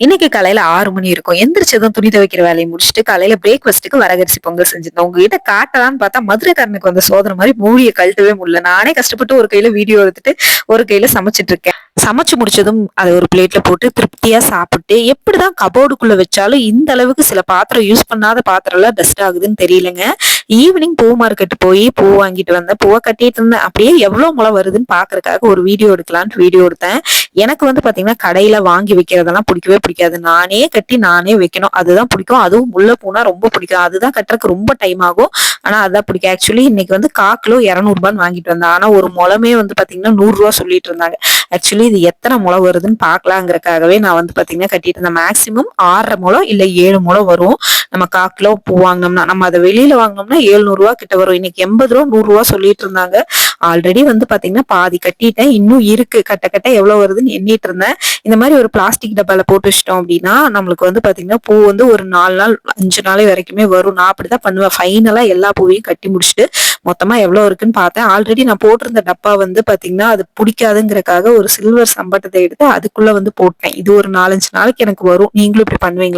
இன்னைக்கு காலையில 6 மணி இருக்கும். எந்திரிச்சதும் துணி துவைக்கிற வேலைய முடிச்சுட்டு, காலையில பிரேக்ஃபாஸ்ட்டுக்கு வரகரிசி பொங்கல் செஞ்சிருந்தேன். உங்ககிட்ட காட்டலான்னு பார்த்தா, மதுரைக்காரனுக்கு வந்த சோதனை மாரி மூடிய கழட்டவே முடியல. நானே கஷ்டப்பட்டு ஒரு கையில வீடியோ எடுத்துட்டு, ஒரு கையில சமைச்சுட்டு இருக்கேன். சமைச்சு முடிச்சதும் அத ஒரு பிளேட்ல போட்டு திருப்தியா சாப்பிட்டு, எப்படிதான் கபோர்டுக்குள்ள வச்சாலும் இந்த அளவுக்கு சில பாத்திரம் யூஸ் பண்ணாத பாத்திரம்லாம் டஸ்ட் ஆகுதுன்னு தெரியலங்க. ஈவினிங் பூ மார்க்கெட் போய் பூ வாங்கிட்டு வந்தேன். பூவ கட்டிட்டு இருந்தேன். அப்படியே எவ்வளோ முள வருதுன்னு பார்க்கறக்காக ஒரு வீடியோ எடுக்கலான்ட்டு வீடியோ எடுத்தேன். எனக்கு வந்து பாத்தீங்கன்னா, கடையில வாங்கி வைக்கிறதெல்லாம் பிடிக்கவே பிடிக்காது. நானே கட்டி நானே வைக்கணும். அதுதான் பிடிக்கும். அதுவும் முல்ல பூனா ரொம்ப பிடிக்கும். அதுதான் கட்டுறதுக்கு ரொம்ப டைம் ஆகும். ஆனா அதான் பிடிக்கும். ஆக்சுவலி இன்னைக்கு வந்து 1/4 கிலோ ரூ. 200 வாங்கிட்டு வந்தேன். ஆனா ஒரு முழமே வந்து பாத்தீங்கன்னா ரூ. 100 சொல்லிட்டு இருந்தாங்க. ஆக்சுவலி இது எத்தனை முழம் வருதுன்னு பார்க்கலாங்கிறதுக்காகவே நான் வந்து பாத்தீங்கன்னா கட்டிட்டு இருந்தேன். மேக்ஸிமம் 6.5 முழம் இல்ல 7 முழம் வரும். நம்ம 1/4 கிலோ பூ வாங்கினோம்னா, நம்ம அதை வெளியில வாங்கினோம்னா ரூ. 700 கிட்ட வரும். இன்னைக்கு ரூ. 80 ரூ. 100 சொல்லிட்டு இருந்தாங்க. ஆல்ரெடி வந்து பாத்தீங்கன்னா பாதி கட்டிட்டேன். இன்னும் இருக்கு. கட்ட கட்ட எவ்வளவு வருதுன்னு எண்ணிட்டு இருந்தேன். இந்த மாதிரி ஒரு பிளாஸ்டிக் டப்பால போட்டு வச்சிட்டோம் அப்படின்னா நம்மளுக்கு வந்து பாத்தீங்கன்னா பூ வந்து ஒரு 4 நாள் 5 நாள் வரைக்குமே வரும். நான் அப்படிதான் பண்ணுவேன். ஃபைனலா எல்லா பூவையும் கட்டி முடிச்சுட்டு மொத்தமா எவ்வளவு இருக்குன்னு பார்த்தேன். ஆல்ரெடி நான் போட்டிருந்த டப்பா வந்து பாத்தீங்கன்னா அது பிடிக்காதுங்கிறக்காக ஒரு சில்வர் சம்பட்டத்தை எடுத்து அதுக்குள்ள வந்து போட்டேன். இது ஒரு 4, 5 நாளைக்கு எனக்கு வரும். நீங்களும் இப்படி பண்ணுவீங்களா?